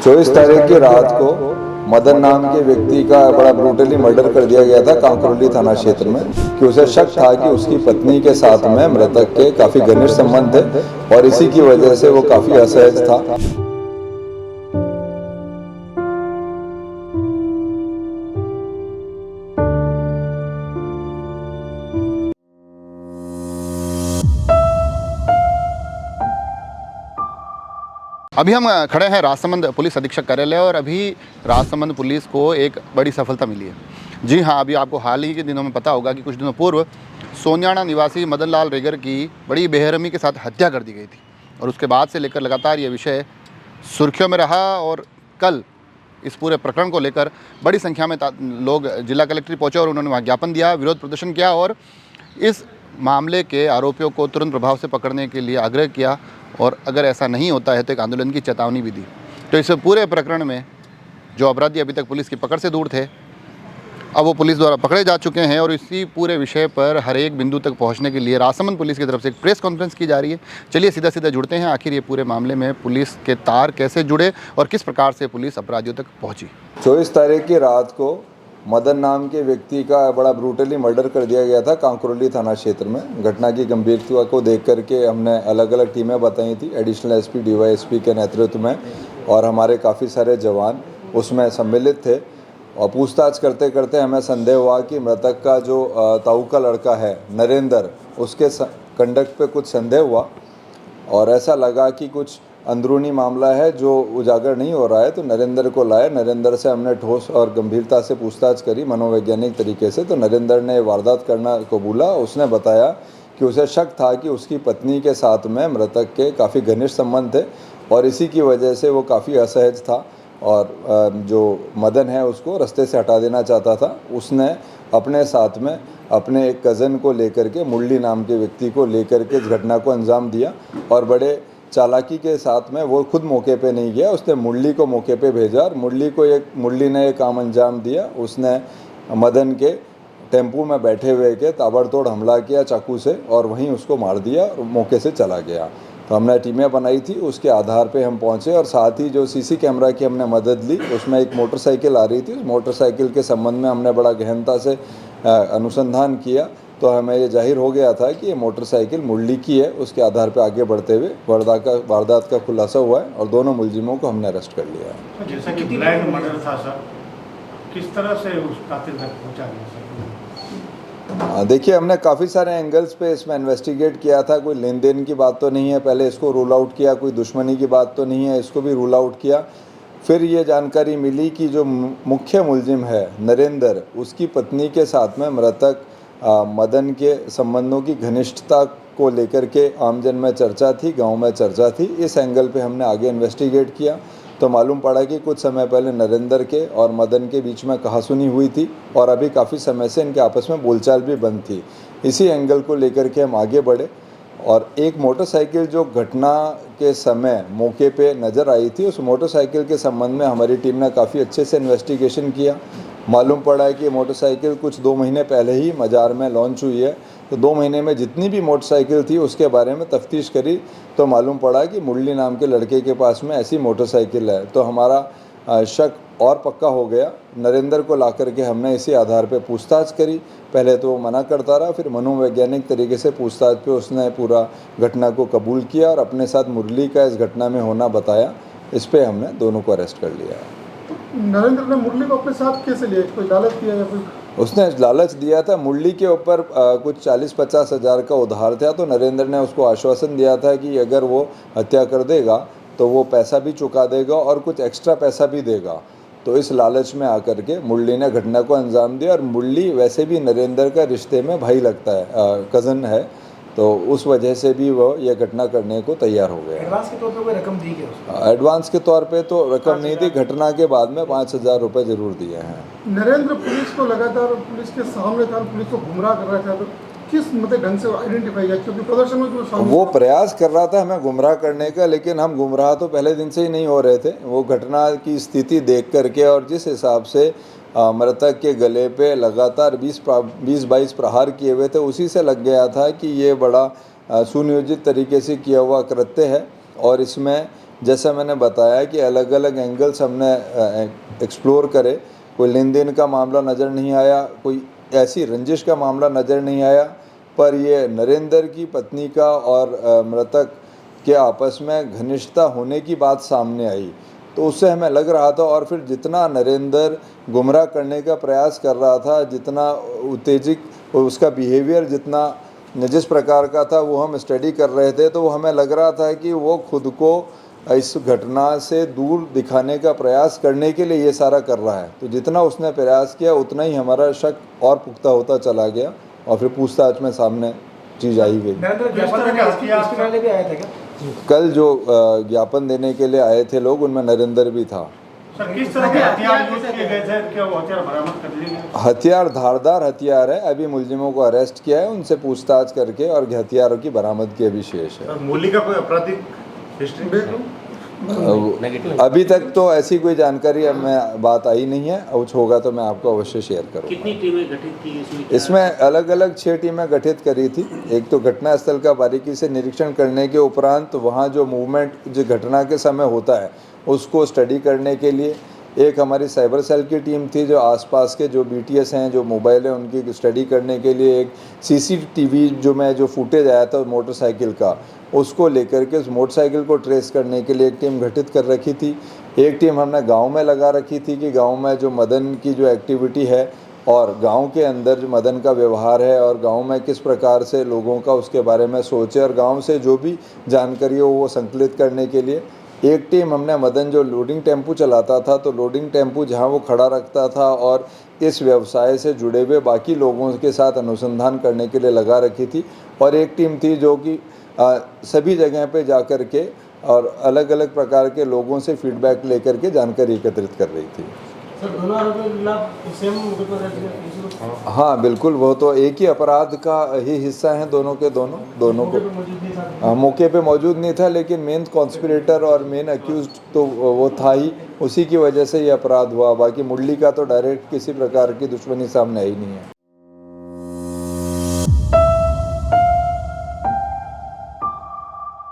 24 तारीख की रात को मदन नाम के व्यक्ति का बड़ा ब्रूटली मर्डर कर दिया गया था कांकरोली थाना क्षेत्र में कि उसे शक था कि उसकी पत्नी के साथ में मृतक के काफी घनिष्ठ संबंध थे और इसी की वजह से वो काफी असहज था। अभी हम खड़े हैं राजसमंद पुलिस अधीक्षक कार्यालय और अभी राजसमंद पुलिस को एक बड़ी सफलता मिली है। जी हाँ, अभी आपको हाल ही के दिनों में पता होगा कि कुछ दिनों पूर्व सोनियाना निवासी मदन लाल रेगर की बड़ी बेरहमी के साथ हत्या कर दी गई थी और उसके बाद से लेकर लगातार ये विषय सुर्खियों में रहा और कल इस पूरे प्रकरण को लेकर बड़ी संख्या में लोग जिला कलेक्ट्रेट पहुँचे और उन्होंने वहाँ ज्ञापन दिया, विरोध प्रदर्शन किया और इस मामले के आरोपियों को तुरंत प्रभाव से पकड़ने के लिए आग्रह किया और अगर ऐसा नहीं होता है तो एक आंदोलन की चेतावनी भी दी। तो इस पूरे प्रकरण में जो अपराधी अभी तक पुलिस की पकड़ से दूर थे, अब वो पुलिस द्वारा पकड़े जा चुके हैं और इसी पूरे विषय पर हर एक बिंदु तक पहुंचने के लिए राजसमंद पुलिस की तरफ से एक प्रेस कॉन्फ्रेंस की जा रही है। चलिए सीधा जुड़ते हैं, आखिर ये पूरे मामले में पुलिस के तार कैसे जुड़े और किस प्रकार से पुलिस अपराधियों तक पहुँची। 24 तारीख की रात को मदन नाम के व्यक्ति का बड़ा ब्रूटली मर्डर कर दिया गया था कांकरोली थाना क्षेत्र में। घटना की गंभीरता को देख करके हमने अलग अलग टीमें बताई थी, एडिशनल एसपी डीवाईएसपी के नेतृत्व में, और हमारे काफ़ी सारे जवान उसमें सम्मिलित थे। और पूछताछ करते करते हमें संदेह हुआ कि मृतक का जो ताऊ का लड़का है नरेंद्र, उसके कंडक्ट पे कुछ संदेह हुआ और ऐसा लगा कि कुछ अंदरूनी मामला है जो उजागर नहीं हो रहा है। तो नरेंद्र को लाए, नरेंद्र से हमने ठोस और गंभीरता से पूछताछ करी मनोवैज्ञानिक तरीके से। तो नरेंद्र ने वारदात करना कबूला। उसने बताया कि उसे शक था कि उसकी पत्नी के साथ में मृतक के काफ़ी घनिष्ठ संबंध थे और इसी की वजह से वो काफ़ी असहज था और जो मदन है उसको रास्ते से हटा देना चाहता था। उसने अपने साथ में अपने एक कज़न को लेकर के, मुरली नाम के व्यक्ति को लेकर के इस घटना को अंजाम दिया और बड़े चालाकी के साथ में वो खुद मौके पे नहीं गया, उसने मुरली को मौके पे भेजा और मुरली ने एक काम अंजाम दिया। उसने मदन के टेम्पू में बैठे हुए के ताबड़तोड़ हमला किया चाकू से और वहीं उसको मार दिया और मौके से चला गया। तो हमने टीमें बनाई थी, उसके आधार पे हम पहुंचे और साथ ही जो सीसी कैमरा की हमने मदद ली, उसमें एक मोटरसाइकिल आ रही थी। उस मोटरसाइकिल के संबंध में हमने बड़ा गहनता से अनुसंधान किया तो हमें ये जाहिर हो गया था कि ये मोटरसाइकिल मुरली की है। उसके आधार पर आगे बढ़ते हुए वारदात का खुलासा हुआ है और दोनों मुलजिमों को हमने अरेस्ट कर लिया है। जैसा कि ब्लैक मर्डर था सर, किस तरह से उस कातिल तक पहुंचा गया सर? देखिए, हमने काफ़ी सारे एंगल्स पे इसमें इन्वेस्टिगेट किया था। कोई लेन देन की बात तो नहीं है, पहले इसको रूल आउट किया। कोई दुश्मनी की बात तो नहीं है, इसको भी रूल आउट किया। फिर ये जानकारी मिली कि जो मुख्य मुलजिम है नरेंद्र, उसकी पत्नी के साथ में मृतक मदन के संबंधों की घनिष्ठता को लेकर के आमजन में चर्चा थी, गांव में चर्चा थी। इस एंगल पे हमने आगे इन्वेस्टिगेट किया तो मालूम पड़ा कि कुछ समय पहले नरेंद्र के और मदन के बीच में कहासुनी हुई थी और अभी काफ़ी समय से इनके आपस में बोलचाल भी बंद थी। इसी एंगल को लेकर के हम आगे बढ़े और एक मोटरसाइकिल जो घटना के समय मौके पे नज़र आई थी, उस मोटरसाइकिल के संबंध में हमारी टीम ने काफ़ी अच्छे से इन्वेस्टिगेशन किया। मालूम पड़ा है कि मोटरसाइकिल कुछ 2 महीने पहले ही मज़ार में लॉन्च हुई है। तो 2 महीने में जितनी भी मोटरसाइकिल थी उसके बारे में तफ्तीश करी तो मालूम पड़ा कि मुरली नाम के लड़के के पास में ऐसी मोटरसाइकिल है। तो हमारा शक और पक्का हो गया। नरेंद्र को ला करके हमने इसी आधार पे पूछताछ करी। पहले तो वो मना करता रहा, फिर मनोवैज्ञानिक तरीके से पूछताछ पे उसने पूरा घटना को कबूल किया और अपने साथ मुरली का इस घटना में होना बताया। इस पे हमने दोनों को अरेस्ट कर लिया है। नरेंद्र ने मुरली को अपने साथ कैसे लिया? कोई लालच दिया या कोई? उसने लालच दिया था। मुरली के ऊपर कुछ 40-50 हज़ार का उधार था तो नरेंद्र ने उसको आश्वासन दिया था कि अगर वो हत्या कर देगा तो वो पैसा भी चुका देगा और कुछ एक्स्ट्रा पैसा भी देगा। तो इस लालच में आकर के मुरली ने घटना को अंजाम दिया और मुरली वैसे भी नरेंद्र का रिश्ते में भाई लगता है, कज़न है, तो उस वजह से भी वो ये घटना करने को तैयार हो गया। एडवांस के तौर पे कोई रकम दी गई? एडवांस के तौर पे तो रकम नहीं दी, घटना के बाद में 5,000 रुपये ज़रूर दिए हैं। नरेंद्र पुलिस को लगातार पुलिस के सामने था, पुलिस को गुमराह कर रहा था, तो किस मतलब ढंग से आइडेंटिफाई किया? क्योंकि प्रदर्शन में वो प्रयास कर रहा था हमें गुमराह करने का, लेकिन हम गुमराह तो पहले दिन से ही नहीं हो रहे थे। वो घटना की स्थिति देख करके और जिस हिसाब से मृतक के गले पे लगातार 20-22 प्रहार किए हुए थे, उसी से लग गया था कि ये बड़ा सुनियोजित तरीके से किया हुआ कृत्य है और इसमें जैसा मैंने बताया कि अलग अलग एंगल्स हमने एक्सप्लोर करे, कोई लेन देन का मामला नज़र नहीं आया, कोई ऐसी रंजिश का मामला नज़र नहीं आया, पर ये नरेंद्र की पत्नी का और मृतक के आपस में घनिष्ठता होने की बात सामने आई। तो उससे हमें लग रहा था, और फिर जितना नरेंद्र गुमराह करने का प्रयास कर रहा था, जितना उत्तेजित उसका बिहेवियर जितना जिस प्रकार का था वो हम स्टडी कर रहे थे, तो वो हमें लग रहा था कि वो खुद को इस घटना से दूर दिखाने का प्रयास करने के लिए ये सारा कर रहा है। तो जितना उसने प्रयास किया उतना ही हमारा शक और पुख्ता होता चला गया, और फिर पूछताछ में सामने चीज़ आई गई। कल जो ज्ञापन देने के लिए आए थे लोग, उनमें नरेंद्र भी था। सर किस तरह के हथियार यूज किए गए थे, क्या वो हथियार बरामद कर लिए गए? हथियार धारदार हथियार है। अभी मुलजिमों को अरेस्ट किया है, उनसे पूछताछ करके और हथियारों की बरामदगी अभी शेष है। मूली का कोई आपराधिक हिस्ट्री? अभी तक तो ऐसी कोई जानकारी हमें बात आई नहीं है, कुछ होगा तो मैं आपको अवश्य शेयर करूँगा। कितनी टीमें गठित की इसमें अलग अलग 6 टीमें गठित करी थी। एक तो घटनास्थल का बारीकी से निरीक्षण करने के उपरांत वहाँ जो मूवमेंट जो घटना के समय होता है उसको स्टडी करने के लिए, एक हमारी साइबर सेल की टीम थी जो आसपास के जो BTS हैं, जो मोबाइल हैं, उनकी स्टडी करने के लिए, एक CCTV जो फुटेज आया था मोटरसाइकिल का, उसको लेकर के उस मोटरसाइकिल को ट्रेस करने के लिए एक टीम गठित कर रखी थी। एक टीम हमने गांव में लगा रखी थी कि गांव में जो मदन की जो एक्टिविटी है और गांव के अंदर जो मदन का व्यवहार है और गांव में किस प्रकार से लोगों का उसके बारे में सोचे, और गांव से जो भी जानकारी हो वो संकलित करने के लिए एक टीम हमने मदन जो लोडिंग टेम्पू चलाता था, तो लोडिंग टेम्पू जहां वो खड़ा रखता था और इस व्यवसाय से जुड़े हुए बाकी लोगों के साथ अनुसंधान करने के लिए लगा रखी थी। और एक टीम थी जो कि सभी जगह पे जा कर के और अलग अलग प्रकार के लोगों से फीडबैक लेकर के जानकारी एकत्रित कर रही थी। सर दोनों आरोपियों के खिलाफ सेम हाँ बिल्कुल, वो तो एक ही अपराध का ही हिस्सा हैं दोनों के दोनों को। मौके पे मौजूद नहीं था, लेकिन मेन कॉन्स्पिरेटर और मेन अक्यूज्ड तो वो था ही, उसी की वजह से ये अपराध हुआ। बाकी मुरली का तो डायरेक्ट किसी प्रकार की दुश्मनी सामने आई नहीं है।